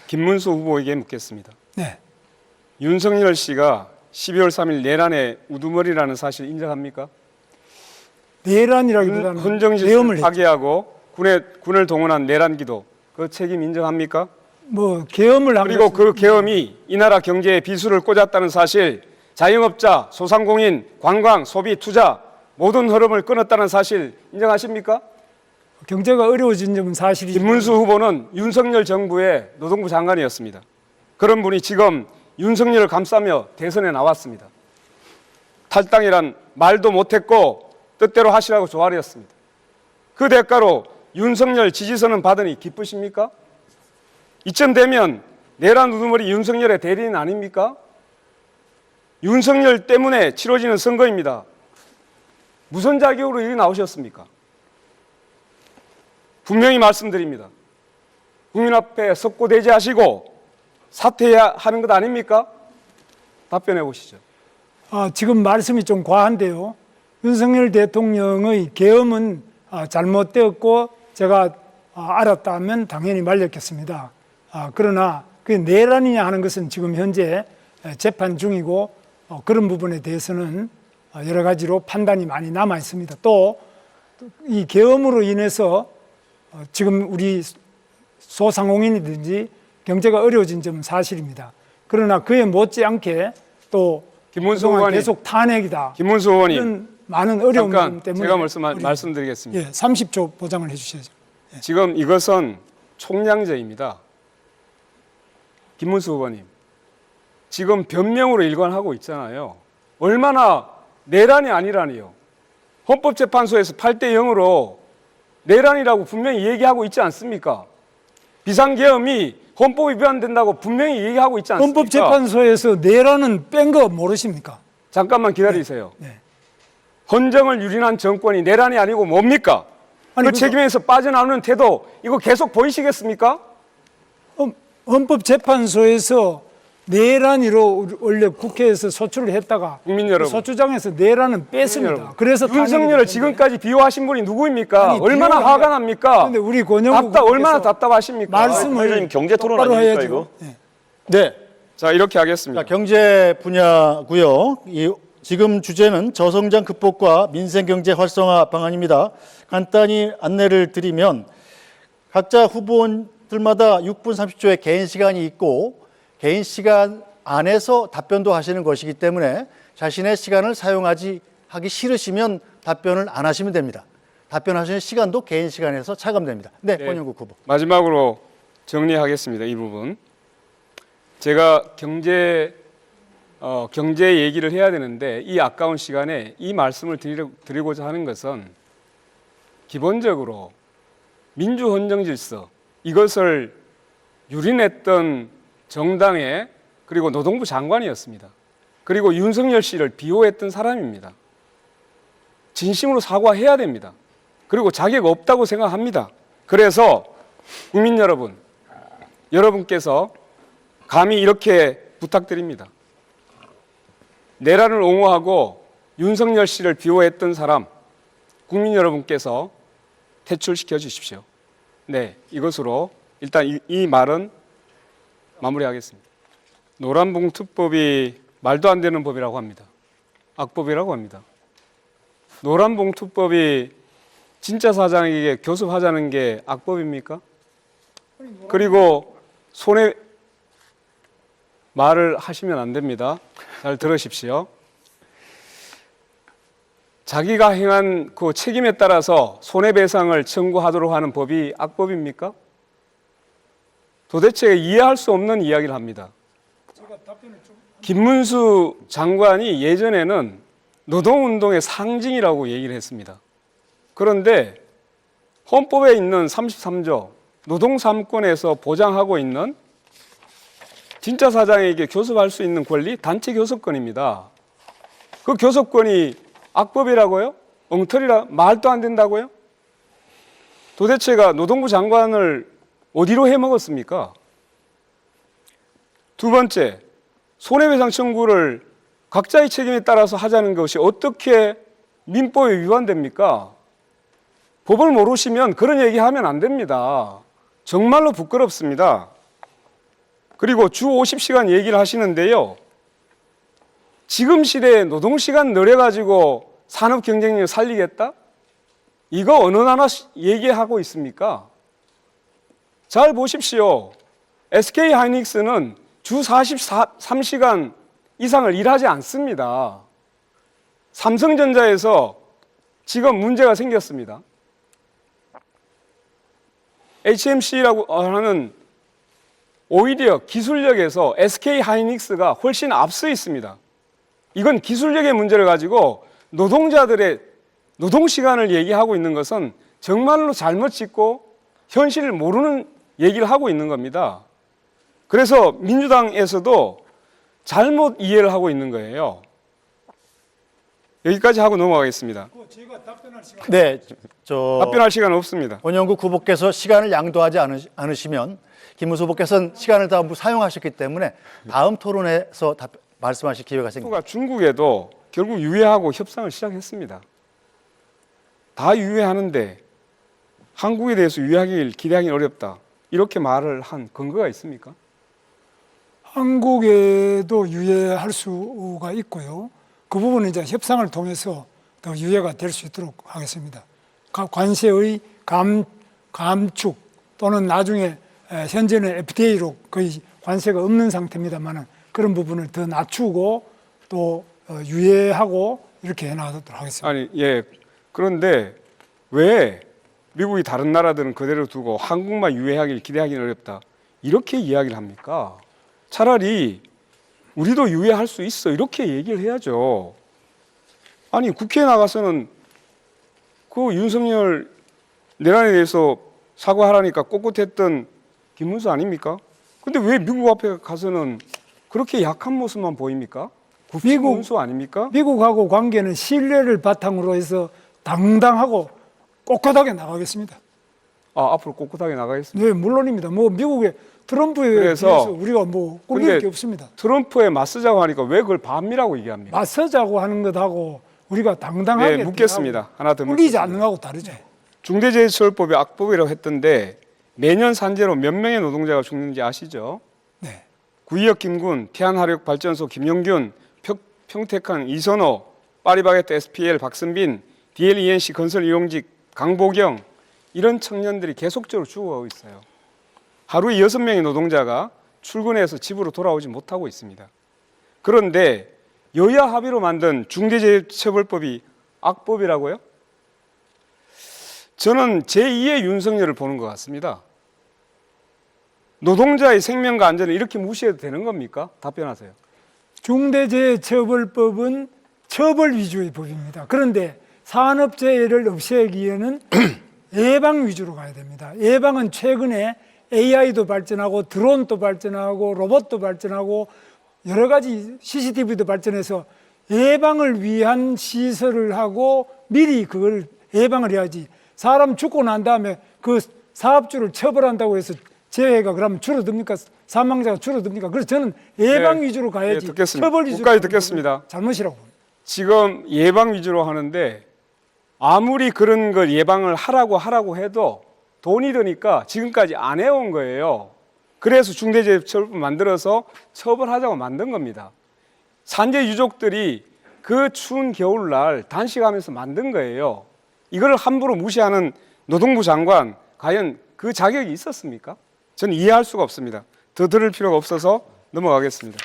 김문수 후보에게 묻겠습니다. 네. 윤석열 씨가 12월 3일 내란의 우두머리라는 사실 인정합니까? 내란이라기보다는 헌정질서를 내용을 했죠. 파괴하고 군을 동원한 내란 기도 그 책임 인정합니까? 뭐 계엄을 한 그리고 것은 그 계엄이 이 나라 경제에 비수를 꽂았다는 사실, 자영업자, 소상공인, 관광, 소비, 투자 모든 흐름을 끊었다는 사실 인정하십니까? 경제가 어려워진 점은 사실이죠. 김문수 후보는 윤석열 정부의 노동부 장관이었습니다. 그런 분이 지금 윤석열을 감싸며 대선에 나왔습니다. 탈당이란 말도 못했고 뜻대로 하시라고 조아렸습니다. 그 대가로 윤석열 지지선은 받으니 기쁘십니까? 이쯤 되면 내란 우두머리 윤석열의 대리인 아닙니까? 윤석열 때문에 치러지는 선거입니다. 무슨 자격으로 여기 나오셨습니까? 분명히 말씀드립니다. 국민 앞에 석고대죄하시고 사퇴해야 하는 것 아닙니까? 답변해 보시죠. 지금 말씀이 좀 과한데요. 윤석열 대통령의 계엄은 잘못되었고 제가 알았다면 당연히 말렸겠습니다. 그러나 그게 내란이냐 하는 것은 지금 현재 재판 중이고 그런 부분에 대해서는 여러 가지로 판단이 많이 남아 있습니다. 또 이 계엄으로 인해서 지금 우리 소상공인이든지 경제가 어려워진 점은 사실입니다. 그러나 그에 못지않게 또 김문수 그동안 의원님, 계속 탄핵이다. 김문수 의원님, 이런 많은 어려움 잠깐 때문에 제가 말씀드리겠습니다. 30초 보장을 해주셔야죠. 지금 이것은 총량제입니다. 김문수 의원님, 지금 변명으로 일관하고 있잖아요. 얼마나 내란이 아니라니요. 헌법재판소에서 8대 0으로 내란이라고 분명히 얘기하고 있지 않습니까? 비상계엄이 헌법 위반된다고 분명히 얘기하고 있지 않습니까? 헌법재판소에서 내란은 뺀 거 모르십니까? 잠깐만 기다리세요. 네. 헌정을 유린한 정권이 내란이 아니고 뭡니까? 아니, 그 책임에서 빠져나오는 태도 이거 계속 보이시겠습니까? 헌법재판소에서 내란으로 원래 국회에서 소추를 했다가 국민 여러분, 소추장에서 내란은 뺐습니다. 여러분, 그래서 윤석열을 지금까지 비호하신 분이 누구입니까? 아니, 얼마나 비호가 화가 납니까? 그런데 우리 권영국 얼마나 답답하십니까? 말씀을 경제 토론 똑바로 아닙니까, 해야죠. 이거? 네. 네. 자, 이렇게 하겠습니다. 자, 경제 분야고요. 지금 주제는 저성장 극복과 민생 경제 활성화 방안입니다. 간단히 안내를 드리면 각자 후보들마다 6분 30초의 개인 시간이 있고 개인 시간 안에서 답변도 하시는 것이기 때문에 자신의 시간을 하기 싫으시면 답변을 안 하시면 됩니다. 답변하시는 시간도 개인 시간에서 차감됩니다. 네, 권영국 후보. 마지막으로 정리하겠습니다. 이 부분. 제가 경제 얘기를 해야 되는데 이 아까운 시간에 이 말씀을 드리고자 하는 것은 기본적으로 민주헌정 질서 이것을 유린했던 정당의 그리고 노동부 장관이었습니다. 그리고 윤석열 씨를 비호했던 사람입니다. 진심으로 사과해야 됩니다. 그리고 자격 없다고 생각합니다. 그래서 국민 여러분, 여러분께서 감히 이렇게 부탁드립니다. 내란을 옹호하고 윤석열 씨를 비호했던 사람, 국민 여러분께서 퇴출시켜 주십시오. 네, 이것으로 일단 이 말은 마무리하겠습니다. 노란봉투법이 말도 안 되는 법이라고 합니다. 악법이라고 합니다. 노란봉투법이 진짜 사장에게 교섭하자는 게 악법입니까? 그리고 말을 하시면 안 됩니다. 잘 들으십시오. 자기가 행한 그 책임에 따라서 손해배상을 청구하도록 하는 법이 악법입니까? 도대체 이해할 수 없는 이야기를 합니다. 김문수 장관이 예전에는 노동운동의 상징이라고 얘기를 했습니다. 그런데 헌법에 있는 33조 노동3권에서 보장하고 있는 진짜 사장에게 교섭할 수 있는 권리, 단체 교섭권입니다. 그 교섭권이 악법이라고요? 엉터리라 말도 안 된다고요? 도대체가 노동부 장관을 어디로 해먹었습니까? 두 번째, 손해배상 청구를 각자의 책임에 따라서 하자는 것이 어떻게 민법에 위반됩니까? 법을 모르시면 그런 얘기하면 안 됩니다. 정말로 부끄럽습니다. 그리고 주 50시간 얘기를 하시는데요. 지금 시대에 노동시간 늘려가지고 산업 경쟁력을 살리겠다? 이거 어느 나라 얘기하고 있습니까? 잘 보십시오. SK 하이닉스는 주 43시간 이상을 일하지 않습니다. 삼성전자에서 지금 문제가 생겼습니다. HMC라고 하는 오히려 기술력에서 SK 하이닉스가 훨씬 앞서 있습니다. 이건 기술력의 문제를 가지고 노동자들의 노동시간을 얘기하고 있는 것은 정말로 잘못 짚고 현실을 모르는 얘기를 하고 있는 겁니다. 그래서 민주당에서도 잘못 이해를 하고 있는 거예요. 여기까지 하고 넘어가겠습니다. 제가 답변할 시간. 네, 답변할 시간은 없습니다. 원영국 후보께서 시간을 양도하지 않으시면 김문수 후보께서는 시간을 다 사용하셨기 때문에 다음 토론에서 말씀하실 기회가 생깁니다. 정부가 중국에도 결국 유예하고 협상을 시작했습니다. 다 유예하는데 한국에 대해서 유예하길 기대하기는 어렵다. 이렇게 말을 한 근거가 있습니까? 한국에도 유예할 수가 있고요. 그 부분은 이제 협상을 통해서 더 유예가 될 수 있도록 하겠습니다. 관세의 감축 또는 나중에 현재는 FTA로 거의 관세가 없는 상태입니다만 그런 부분을 더 낮추고 또 유예하고 이렇게 해나가도록 하겠습니다. 아니, 예. 그런데 왜 미국이 다른 나라들은 그대로 두고 한국만 유예하길 기대하기는 어렵다. 이렇게 이야기를 합니까? 차라리 우리도 유예할 수 있어. 이렇게 얘기를 해야죠. 아니, 국회에 나가서는 그 윤석열 내란에 대해서 사과하라니까 꼿꼿했던 김문수 아닙니까? 근데 왜 미국 앞에 가서는 그렇게 약한 모습만 보입니까? 미국 문수 아닙니까? 미국하고 관계는 신뢰를 바탕으로 해서 당당하고 꼿꼿하게 나가겠습니다. 아, 앞으로 꼿꼿하게 나가겠습니다. 네, 물론입니다. 뭐 미국의 트럼프에 그래서 비해서 우리가 뭐 꿀릴 근데 게 없습니다. 트럼프에 맞서자고 하니까 왜 그걸 반미라고 얘기합니까? 맞서자고 하는 것하고 우리가 당당하게 네, 묻겠습니다. 하나 더 꿀리지 묻겠습니다. 않는 거하고 다르죠. 중대재해처벌법이 악법이라고 했던데 매년 산재로 몇 명의 노동자가 죽는지 아시죠? 네. 구의역 김군, 태안화력발전소 김용균, 평택항 이선호, 파리바게뜨 SPL 박선빈, DLENC 건설 이용직 강보경 이런 청년들이 계속적으로 죽어가고 있어요. 하루에 6명의 노동자가 출근해서 집으로 돌아오지 못하고 있습니다. 그런데 여야 합의로 만든 중대재해처벌법이 악법이라고요? 저는 제2의 윤석열을 보는 것 같습니다. 노동자의 생명과 안전을 이렇게 무시해도 되는 겁니까? 답변하세요. 중대재해처벌법은 처벌 위주의 법입니다. 그런데 산업재해를 없애기에는 예방 위주로 가야 됩니다. 예방은 최근에 AI도 발전하고 드론도 발전하고 로봇도 발전하고 여러 가지 CCTV도 발전해서 예방을 위한 시설을 하고 미리 그걸 예방을 해야지. 사람 죽고 난 다음에 그 사업주를 처벌한다고 해서 재해가 그러면 줄어듭니까? 사망자가 줄어듭니까? 그래서 저는 예방 네, 위주로 가야지. 네, 듣겠습니다. 처벌 위주로 끝까지 가는 듣겠습니다. 건 잘못이라고 봅니다. 지금 예방 위주로 하는데 아무리 그런 걸 예방을 하라고 해도 돈이 드니까 지금까지 안 해온 거예요. 그래서 중대재해처벌법 만들어서 처벌하자고 만든 겁니다. 산재 유족들이 그 추운 겨울날 단식하면서 만든 거예요. 이걸 함부로 무시하는 노동부 장관 과연 그 자격이 있었습니까? 저는 이해할 수가 없습니다. 더 들을 필요가 없어서 넘어가겠습니다.